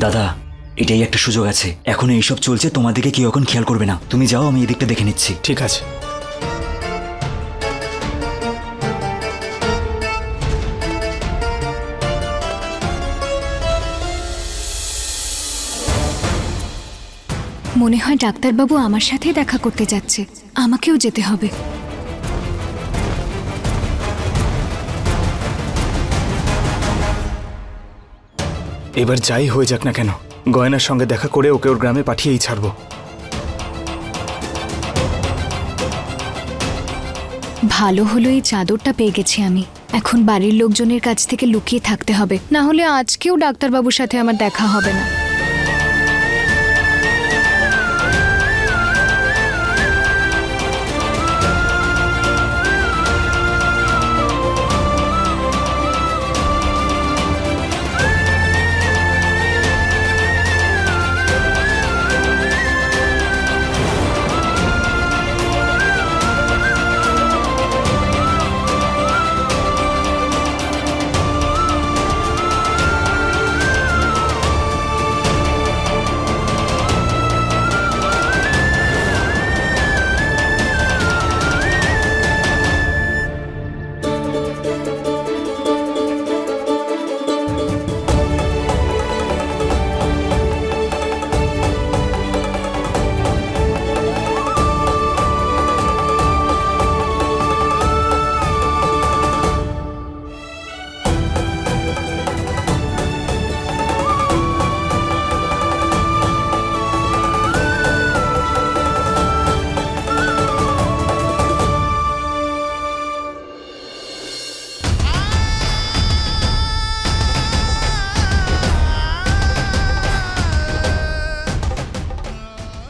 দাদা, এটাই একটা সুযোগ আছে। এখন এইসব চলছে, তোমাদেরকে কেউ এখন খেয়াল করবে না। তুমি যাও, আমি এদিকটা দেখে নিচ্ছি। ঠিক আছে। মনে হয় ডাক্তারবাবু আমার সাথে দেখা করতে যাচ্ছে, আমাকেও যেতে হবে। এবার যাই হয়ে যাক না কেন, গয়নার সঙ্গে দেখা করে ওকে ওর গ্রামে পাঠিয়েই ছাড়বো। ভালো হলো এই চাদরটা পেয়ে গেছি আমি। এখন বাড়ির লোকজনের কাছ থেকে লুকিয়ে থাকতে হবে, না হলে আজকেও ডাক্তারবাবুর সাথে আমার দেখা হবে না।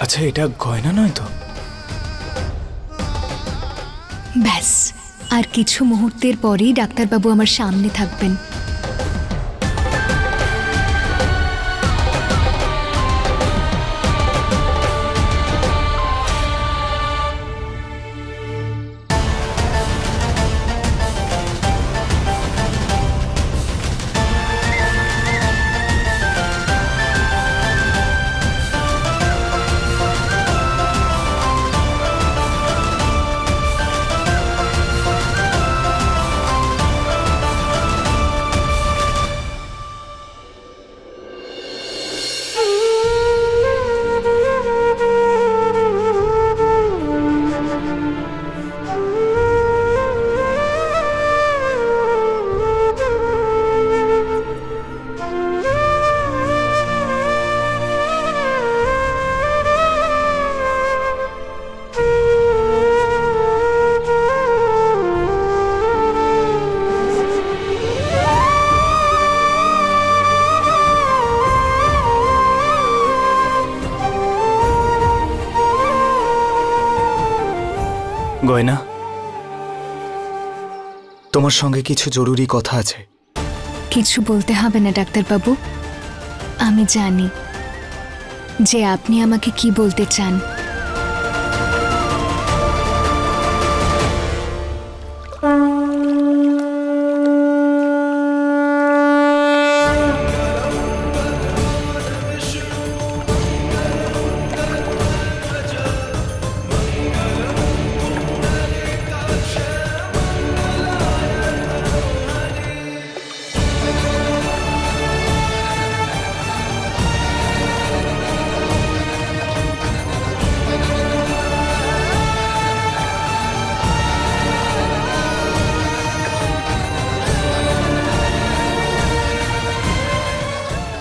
আচ্ছা, এটা গয়না নয় তো? ব্যাস, আর কিছু মুহূর্তের পরেই ডাক্তারবাবু আমার সামনে থাকবেন। গয়না, তোমার সঙ্গে কিছু জরুরি কথা আছে। কিছু বলতে হবে না ডাক্তারবাবু, আমি জানি যে আপনি আমাকে কি বলতে চান।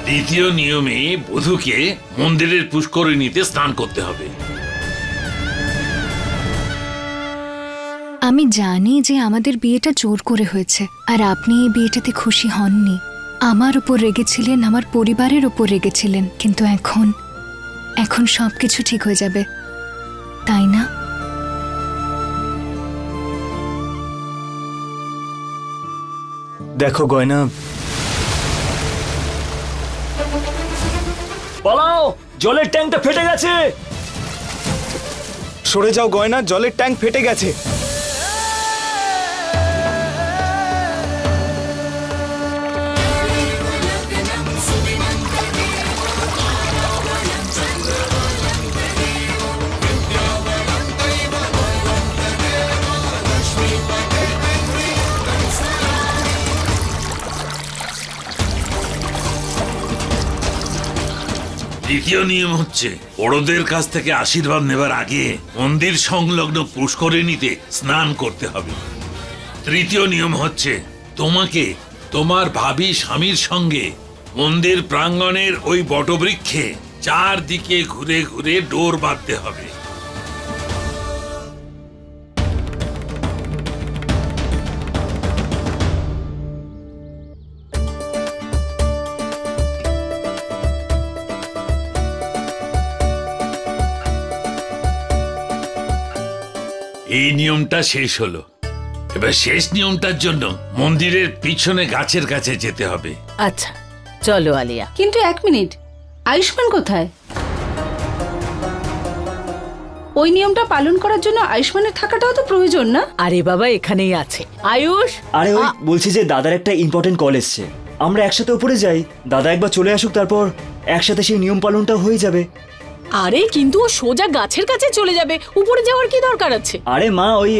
দ্বিতীয় নিয়মে বধূকে মন্দিরের পুষ্করিণীতে স্নান করতে হবে। আমি জানি যে আমাদের বিয়েটা জোর করে হয়েছে, আর আপনি এই বিয়েটাতে খুশি হননি। আমার উপর রেগেছিলেন, আমার পরিবারের উপর রেগেছিলেন, কিন্তু এখন সবকিছু ঠিক হয়ে যাবে, তাই না? দেখো গয়না, পালাও, জলের ট্যাঙ্কটা ফেটে গেছে। সরে যাও গয়না, জলের ট্যাঙ্ক ফেটে গেছে। দ্বিতীয় নিয়ম হচ্ছে বড়দের কাছ থেকে আশীর্বাদ নেবার আগে মন্দির সংলগ্ন পুষ্করিণীতে স্নান করতে হবে। তৃতীয় নিয়ম হচ্ছে তোমাকে তোমার ভাবী স্বামীর সঙ্গে মন্দির প্রাঙ্গণের ওই বটবৃক্ষে চারদিকে ঘুরে ঘুরে ডোর বাঁধতে হবে। এই নিয়মটা শেষ হলো। এবার শেষ নিয়মটার জন্য মন্দিরের পিছনে গাছের কাছে যেতে হবে। আচ্ছা চলো আলিয়া। কিন্তু 1 মিনিট, আয়ুষ্মান কোথায়? ওই নিয়মটা পালন করার জন্য আয়ুষ্মানের থাকাটাও তো প্রয়োজন না? আরে বাবা এখানেই আছে আয়ুষ। আরে ওই বলছি যে দাদার একটা ইম্পর্টেন্ট কল এসছে, আমরা একসাথে উপরে যাই, দাদা একবার চলে আসুক, তারপর একসাথে সেই নিয়ম পালনটা হয়ে যাবে। আরে কিন্তু ও সোজা গাছের কাছে চলে যাবে, উপরে যাওয়ার কি দরকার আছে? আরে মা ওই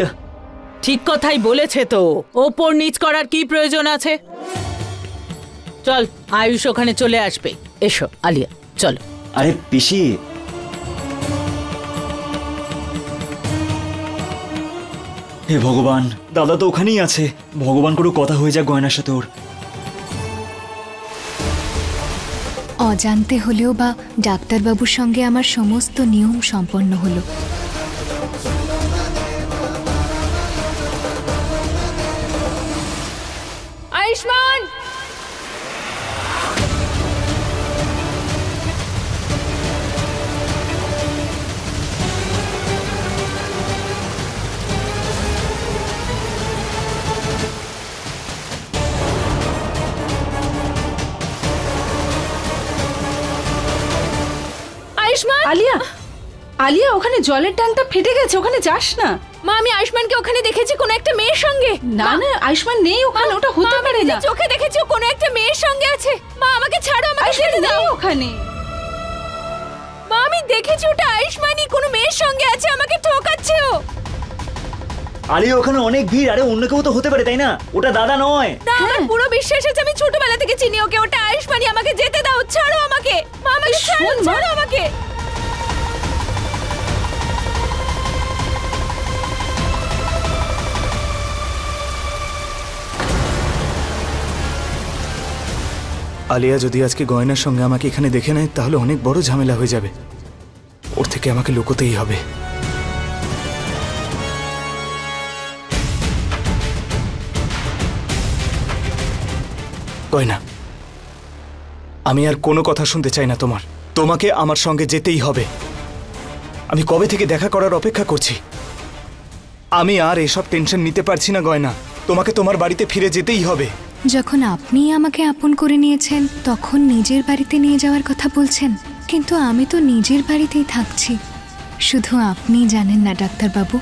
ঠিক কথাই বলেছে তো, ওপর নিচ করার কি প্রয়োজন আছে? চল আয়ুষ ওখানে চলে আসবে। এসো আলিয়া চলো। আরে পিসি, হে ভগবান, দাদা তো ওখানেই আছে, ভগবান করে কথা হয়ে যাক গয়নার সাথে ওর। অজান্তে হলেও বা ডাক্তারবাবুর সঙ্গে আমার সমস্ত নিয়ম সম্পন্ন হলো। আয়ুষ্মান, আয়ুষ্মান। আলিয়া, আলিয়া ওখানে জলের ট্যাঙ্কটা ফেটে গেছে, ওখানে যাস না। মা আমি আয়ুষ্মানকে ওখানে দেখেছি কোনো একটা মেয়ের সঙ্গে। না না, আয়ুষ্মান নেই ওখানে, ওটা হতে পারে না। চোখে দেখেছি ও কোনো একটা মেয়ের সঙ্গে আছে। মা আমাকে ছাড়ো, আমাকে আয়ুষ্মান যেতে দাও। নেই ওখানে। মা আমি দেখেছি ওটা আয়ুষ্মানই কোনো মেয়ের সঙ্গে আছে, আমাকে ঠকাচ্ছে ও। আরে ওখানে অনেক ভিড়, আরে অন্য কেউ তো হতে পারে তাই না, ওটা দাদা নয়। না আমার পুরো বিশ্বাস আছে, আমি ছোটবেলা থেকে চিনি ওকে, ওটা আয়ুষ্মানই। আমাকে যেতে দাও, ছাড়ো আমাকে। মা আমাকে ছাড়ো, শোন, মা। ছাড়ো আমাকে। আলিয়া যদি আজকে গয়নার সঙ্গে আমাকে এখানে দেখে নেয় তাহলে অনেক বড় ঝামেলা হয়ে যাবে, ওর থেকে আমাকে লুকোতেই হবে। গয়না, আমি আর কোনো কথা শুনতে চাই না তোমার, তোমাকে আমার সঙ্গে যেতেই হবে। আমি কবে থেকে দেখা করার অপেক্ষা করছি। আমি আর এসব টেনশন নিতে পারছি না গয়না, তোমাকে তোমার বাড়িতে ফিরে যেতেই হবে। যখন আপনি আমাকে আপন করে নিয়েছেন তখন নিজের বাড়িতে নিয়ে যাওয়ার কথা বলছেন, কিন্তু আমি তো নিজের বাড়িতেই থাকছি। শুধু আপনিই জানেন না ডাক্তারবাবু।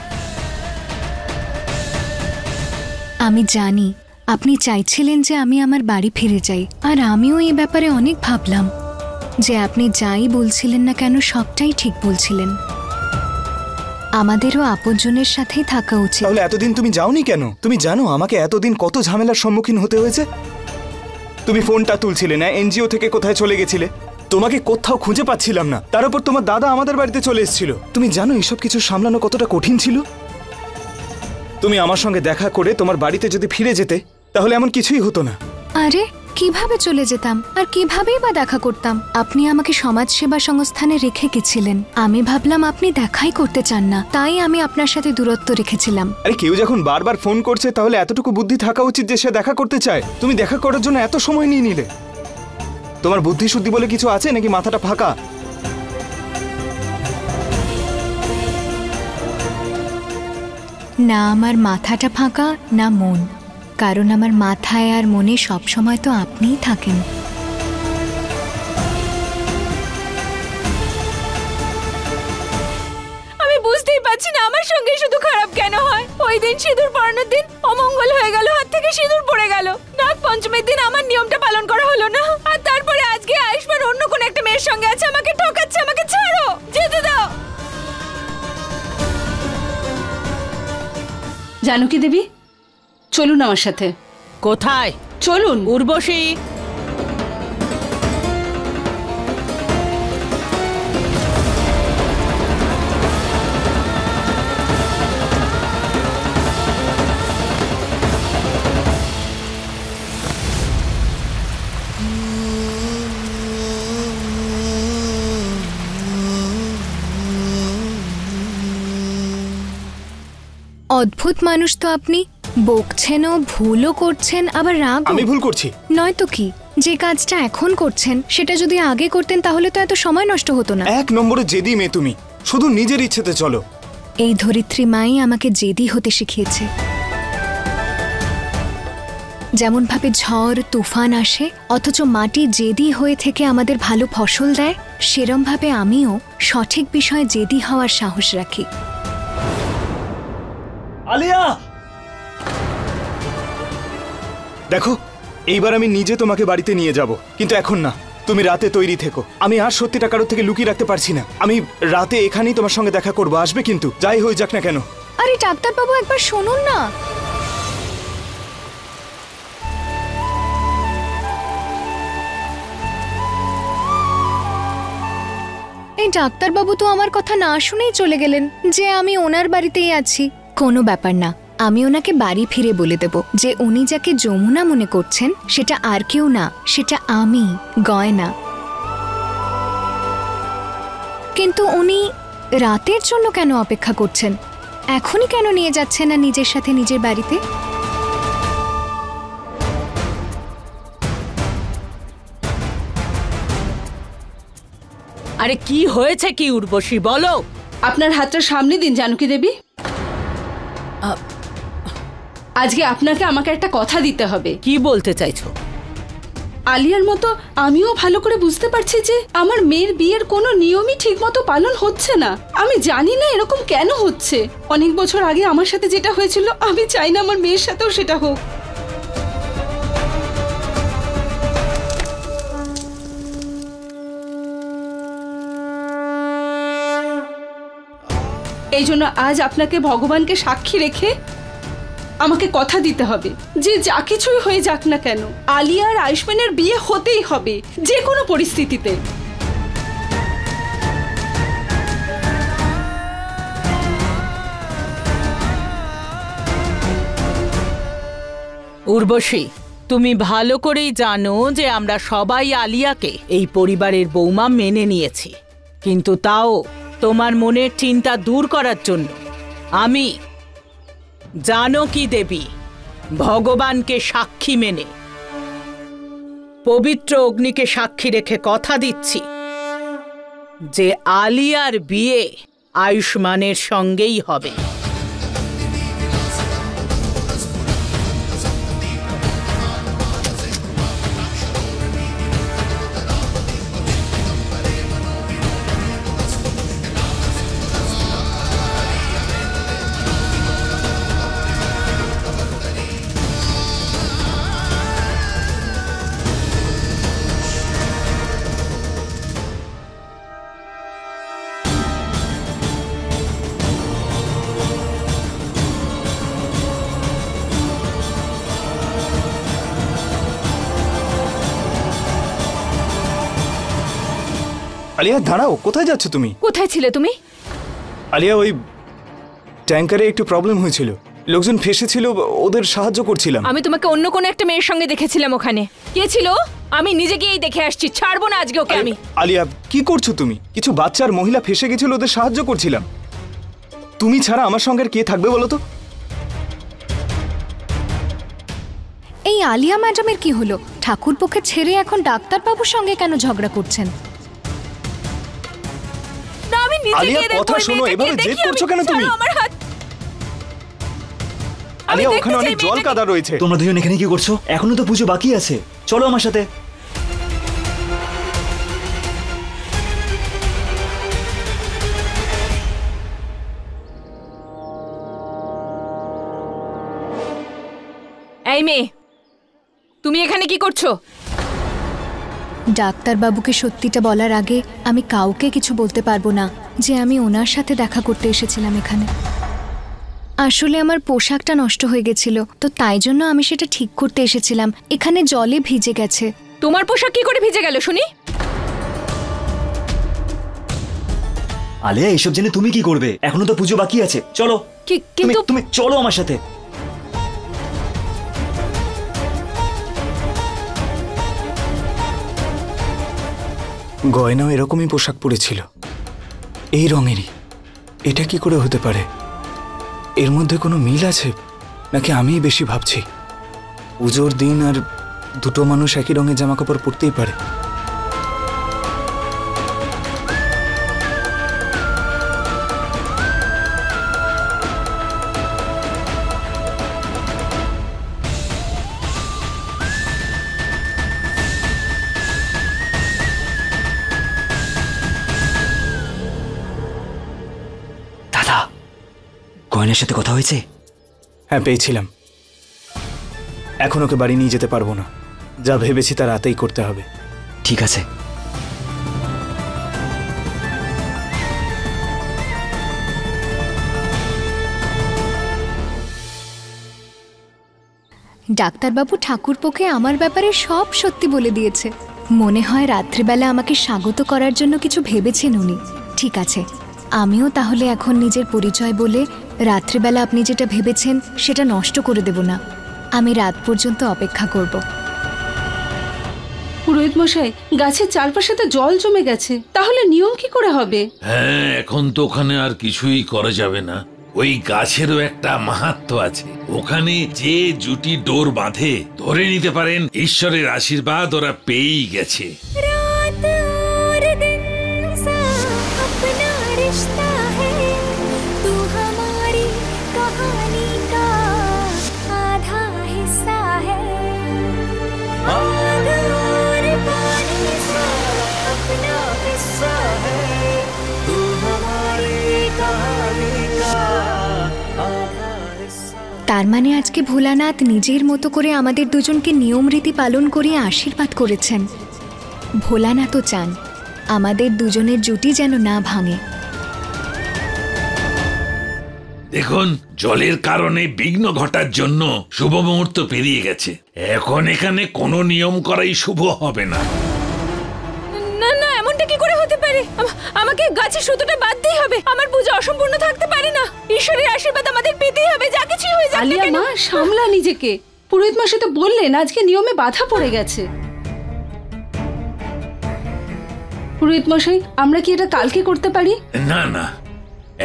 আমি জানি আপনি চাইছিলেন যে আমি আমার বাড়ি ফিরে যাই, আর আমিও এই ব্যাপারে অনেক ভাবলাম যে আপনি যাই বলছিলেন না কেন সবটাই ঠিক বলছিলেন। আমাদেরও আপনজনের সাথেই থাকা উচিত। তাহলে এতদিন তুমি যাওনি কেন? তুমি জানো আমাকে এতদিন কত ঝামেলার সম্মুখীন হতে হয়েছে। তুমি ফোনটা তুলছিলে না, এনজিও থেকে কোথায় চলে গেছিলে, তোমাকে কোথাও খুঁজে পাচ্ছিলাম না, তার উপর তোমার দাদা আমাদের বাড়িতে চলে এসেছিল। তুমি জানো এইসব কিছু সামলানো কতটা কঠিন ছিল। তুমি আমার সঙ্গে দেখা করে তোমার বাড়িতে যদি ফিরে যেতে তাহলে এমন কিছুই হতো না। আরে কিভাবে চলে যেতাম আর কিভাবেই বা দেখা করতাম? আপনি আমাকে সমাজসেবা সংস্থানে রেখে গেছিলেন, আমি ভাবলাম আপনি দেখাই করতে চান না, তাই আমি আপনার সাথে দূরত্ব রেখেছিলাম। আরে কেউ যখন বারবার ফোন করছে তাহলে এতটুকু বুদ্ধি থাকা উচিত যে সে দেখা করতে চায়। তুমি দেখা করার জন্য এত সময় নিয়ে নিলে, তোমার বুদ্ধি শুদ্ধি বলে কিছু আছে নাকি মাথাটা ফাঁকা? না আমার মাথাটা ফাঁকা, না মন, কারণ আমার মাথায় আর মনে সবসময় তো আপনিই থাকেন। আমি বুঝতেই পারছি না আমার সঙ্গে শুধু খারাপ কেন হয়। ওই দিন সিঁদুর পরানোর দিন অমঙ্গল হয়ে গেল, হাত থেকে সিঁদুর পড়ে গেল। নাগ পঞ্চমীর দিন আমার নিয়মটা পালন করা হলো না, আর তারপরে আজকে আয়ুষ্মান অন্য কোন একটা মেয়ের সঙ্গে আছে, আমাকে ঠকাচ্ছে। আমাকে ছাড়ো, যেতে দাও। জানকী দেবী, চলুন আমার সাথে। কোথায়? চলুন। উর্বশী অদ্ভুত মানুষ তো আপনি। বকছেনও, ভুলও করছেন, আবার রাগ। আমি ভুল করছি? নয়তো কি, যে কাজটা এখন করছেন সেটা যদি আগে করতেন তাহলে তো এত সময় নষ্ট হতো না। 1 নম্বরে জেদি মেয়ে তুমি, শুধু নিজের ইচ্ছেতে চলো। এই ধরিত্রী মাই আমাকে জেদি হতে শিখিয়েছে। যেমন ভাবে ঝড় তুফান আসে অথচ মাটি জেদি হয়ে থেকে আমাদের ভালো ফসল দেয়, সেরম ভাবে আমিও সঠিক বিষয়ে জেদি হওয়ার সাহস রাখি। আলিয়া, দেখো, এইবার আমি নিজে তোমাকে বাড়িতে নিয়ে যাব, কিন্তু এখন না। তুমি রাতে তৈরি থেকো। আমি আর সত্যিটা কারোর থেকে লুকিয়ে রাখতে পারছি না। আমি রাতে এখানেই তোমার সঙ্গে দেখা করবো, আসবে কিন্তু, যাই হয়ে যাক না কেন। আরে ডাক্তারবাবু, একবার শুনুন না। এই ডাক্তারবাবু তো আমার কথা না শুনেই চলে গেলেন যে আমি ওনার বাড়িতেই আছি। কোনো ব্যাপার না, আমি ওনাকে বাড়ি ফিরে বলে দেব যে উনি যাকে যমুনা মনে করছেন সেটা আর কেউ না, সেটা আমি, গয়না। কিন্তু উনি রাতের জন্য কেন অপেক্ষা করছেন? এখনই কেন নিয়ে যাচ্ছেন না নিজের সাথে নিজের বাড়িতে? আরে কি হয়েছে কি উর্বশী, বলো। আপনার হাতটা সামনে দিন জানকী দেবী। আজকে আপনাকে আমাকে একটা কথা দিতে হবে। কি বলতে চাইছো? আলিয়ার মতো আমিও ভালো করে বুঝতে পারছি যে আমার মেয়ের বিয়ের কোনো নিয়মই ঠিকমতো পালন হচ্ছে না। আমি জানি না এরকম কেন হচ্ছে। অনেক বছর আগে আমার সাথে যেটা হয়েছিল, আমি চাই না আমার মেয়ের সাথেও সেটা হোক। এই জন্য আজ আপনাকে ভগবানকে সাক্ষী রেখে আমাকে কথা দিতে হবে যে যা কিছুই হয়ে যাক না কেন, আলিয়া আর আয়ুষ্মানের বিয়ে হতেই হবে, যে কোনো পরিস্থিতিতে। উর্বশী, তুমি ভালো করেই জানো যে আমরা সবাই আলিয়াকে এই পরিবারের বৌমা মেনে নিয়েছি, কিন্তু তাও তোমার মনের চিন্তা দূর করার জন্য আমি জানকী দেবী ভগবানকে সাক্ষী মেনে, পবিত্র অগ্নিকে সাক্ষী রেখে কথা দিচ্ছি যে আলিয়ার বিয়ে আয়ুষ্মানের সঙ্গেই হবে। আলিয়া দাঁড়াও, কোথায় যাচ্ছ তুমি? কোথায় ছিলে তুমি? আলিয়া, ওই ট্যাঙ্কারে একটু প্রবলেম হয়েছিল, লোকজন ফেসেছিল, ওদের সাহায্য করছিলাম। আমি তোমাকে অন্য কোনো একটা মেয়ের সঙ্গে দেখেছিলাম ওখানে। কে ছিল? আমি নিজে গিয়েই দেখে আসছি, ছাড়বো না আজকে ওকে আমি। আলিয়া, কি করছো তুমি? কিছু বাচ্চা আর মহিলা ফেসে গেছিল, ওদের সাহায্য করছিলাম। তুমি ছাড়া আমার সঙ্গে আর কে থাকবে বলো তো? এই আলিয়া ম্যাডামের কি হলো? ঠাকুরপোকে ছেড়ে এখন ডাক্তারবাবুর সঙ্গে কেন ঝগড়া করছেন? না, আমি নিজে আলিয়া, গিয়ে দেখবো। কথা শোনো, এভাবে জেদ করছো কেন তুমি? আমার হাত। আলিয়া, ওখানে অনেক জল কাদা রয়েছে। তোমরা দুজন এখানে কি করছো? এখনো তো পুজো বাকি আছে, চলো আমার সাথে। এই মেয়ে, তুমি এখানে কি করছো? ডাক্তারবাবুকে সত্যিটা বলার আগে আমি কাউকে কিছু বলতে পারবো না যে আমি ওনার সাথে দেখা করতে এসেছিলাম এখানে। আসলে আমার পোশাকটা নষ্ট হয়ে গেছিল, তো তাই জন্য আমি সেটা ঠিক করতে এসেছিলাম। এখানে জলে ভিজে গেছে। তোমার পোশাক কি করে ভিজে গেল শুনি? আলিয়া, এসব জেনে তুমি কি করবে? এখনো তো পুজো বাকি আছে, চলো। কিন্তু তুমি চলো আমার সাথে। গয়নাও এরকমই পোশাক পরেছিল, এই রঙেরই। এটা কি করে হতে পারে? এর মধ্যে কোনো মিল আছে নাকি আমিই বেশি ভাবছি? পুজোর দিন আর দুটো মানুষ একই রঙের জামা কাপড় পরতেই পারে। দাদা, গয়নার সাথে কথা হয়েছে? হ্যাঁ, পেয়েছিলাম। এখন ওকে বাড়ি নিয়ে যেতে পারবো না। যা ভেবেছি তা রাতেই করতে হবে। ঠিক আছে। ডাক্তারবাবু ঠাকুরপোকে আমার ব্যাপারে সব সত্যি বলে দিয়েছে। মনে হয় রাত্রিবেলা আমাকে স্বাগত করার জন্য কিছু ভেবেছেন উনি। ঠিক আছে, আমিও তাহলে এখন নিজের পরিচয় বলে রাত্রিবেলা আপনি যেটা ভেবেছেন সেটা নষ্ট করে দেব না। আমি রাত পর্যন্ত অপেক্ষা করব। পুরোহিত মশাই, গাছের চারপাশে তো জল জমে গেছে, তাহলে নিয়ম কি করে হবে? হ্যাঁ, এখন তো ওখানে আর কিছুই করা যাবে না। ওই গাছেরও একটা মাহাত্ম্য আছে। ওখানে যে জুটি ডোর বাঁধে, ধরে নিতে পারেন ঈশ্বরের আশীর্বাদ ওরা পেয়েই গেছে। रात और दिन सा अपना रिश्ता है, तू हमारी कहानी का आधा हिस्सा है। आग और पानी सा अपना हिस्सा है, तू हमारी कहानी का आधा हिस्सा। তার মানে আজকে ভোলানাথ নিজের মতো করে আমাদের দুজনকে নিয়ম রীতি পালন করিয়ে আশীর্বাদ করেছেন। ভোলানাথও চান আমাদের দুজনের জুটি যেন না ভাঙে। দেখুন, জলের কারণে বিঘ্ন ঘটার জন্য শুভ মুহূর্ত পেরিয়ে গেছে। এখন এখানে কোনো নিয়ম করাই শুভ হবে না। না না, এমনটা কি করে হতে পারে? আমাকে গাছের সুতোটা বাঁধতেই হবে। আমার পূজা অসম্পূর্ণ থাকতে পারে না। ঈশ্বরের আশীর্বাদ আমাদের পেতেই হবে, যা কিছু হয়ে যাক না আলিয়া কেন। মা, সামলা নিজেকে। পুরোহিত মশাই তো বললেন আজকে নিয়মে বাধা পড়ে গেছে। পুরোহিত মশাই, আমরা কি এটা কালকে করতে পারি? না না,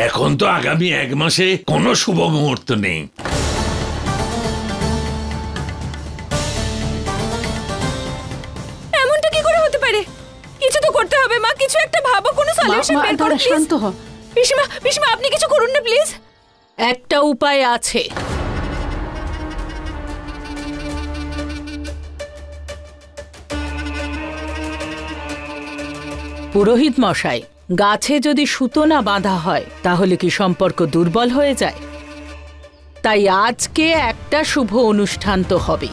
এখন তো আগামী 1 মাসে কোনো শুভ মুহূর্ত নেই। এমনটা কি করে হতে পারে? কিছু তো করতে হবে মা, কিছু একটা ভাবো, কোনো সলিউশন মা, বের করো দাঁড়া, প্লিজ। শান্ত হ। পিসিমা, পিসিমা আপনি কিছু করুন না প্লিজ। একটা উপায় আছে। পুরোহিত মশাই, গাছে যদি সুতো না বাঁধা হয় তাহলে কি সম্পর্ক দুর্বল হয়ে যায়? তাই আজকে একটা শুভ অনুষ্ঠান তো হবে,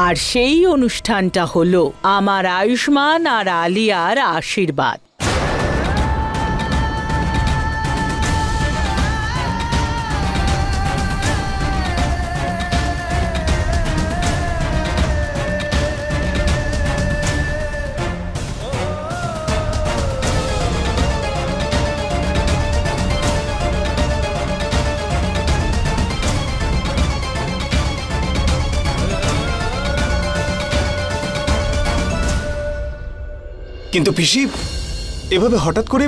আর সেই অনুষ্ঠানটা হলো আমার আয়ুষ্মান আর আলিয়ার আশীর্বাদ। কিন্তু পিসি, এভাবে হঠাৎ করে?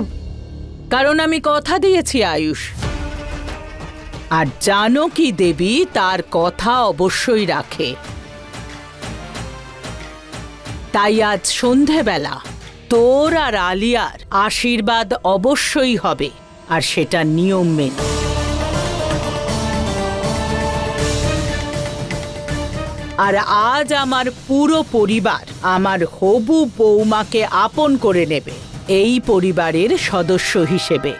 কারণ আমি কথা দিয়েছি আয়ুষ, আর জানো কি দেবী তার কথা অবশ্যই রাখে। তাই আজ সন্ধেবেলা তোর আর আলিয়ার আশীর্বাদ অবশ্যই হবে, আর সেটা নিয়ম মেনে। আর আজ আমার পুরো পরিবার আমার হবু বৌমাকে আপন করে নেবে এই পরিবারের সদস্য হিসেবে।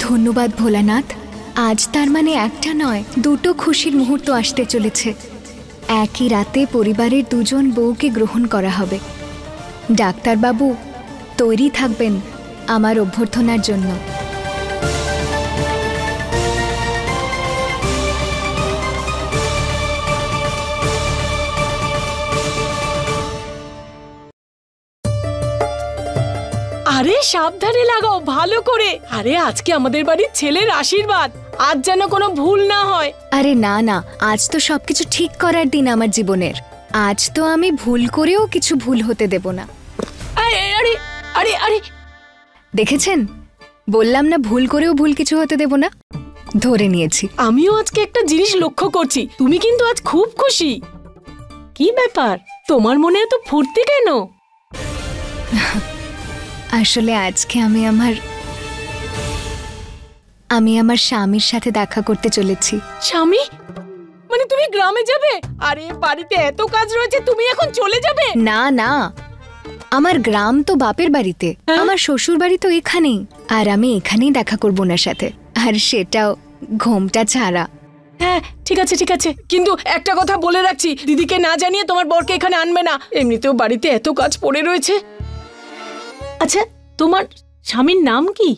ধন্যবাদ ভোলানাথ। আজ তার মানে একটা নয়, দুটো খুশির মুহূর্ত আসতে চলেছে। একই রাতে পরিবারের দুজন বউকে গ্রহণ করা হবে। ডাক্তারবাবু তৈরি থাকবেন আমার অভ্যর্থনার জন্য। আরে সাবধানে লাগাও ভালো করে। আরে আজকে আমাদের বাড়ির ছেলের আশীর্বাদ, আজ যেন কোনো ভুল না হয়। আরে না না, আজ তো সবকিছু ঠিক করার দিন আমার জীবনের। আজ তো আমি ভুল করেও কিছু ভুল হতে দেব না। আরে আরে আরে আরে দেখেছেন, বললাম না ভুল করেও ভুল কিছু হতে দেব না। ধরে নিয়েছি। আমিও আজকে একটা জিনিস লক্ষ্য করছি, তুমি কিন্তু আজ খুব খুশি। কি ব্যাপার, তোমার মনে এত ফুর্তি কেন? আসলে আজকে আমি আমার স্বামীর সাথে দেখা করতে চলেছি। স্বামী? মানে তুমি গ্রামে যাবে? আরে বাড়িতে এত কাজ রয়েছে, তুমি এখন চলে যাবে? না না, আমার গ্রাম তো বাপের বাড়িতে, আমার শ্বশুর বাড়ি তো এখানেই, আর আমি এখানেই দেখা করব ওনার সাথে, আর সেটাও ঘোমটা ছাড়া। হ্যাঁ ঠিক আছে ঠিক আছে, কিন্তু একটা কথা বলে রাখছি, দিদিকে না জানিয়ে তোমার বরকে এখানে আনবে না, এমনিতেও বাড়িতে এত কাজ পড়ে রয়েছে। আচ্ছা, তোমার স্বামীর নাম কি?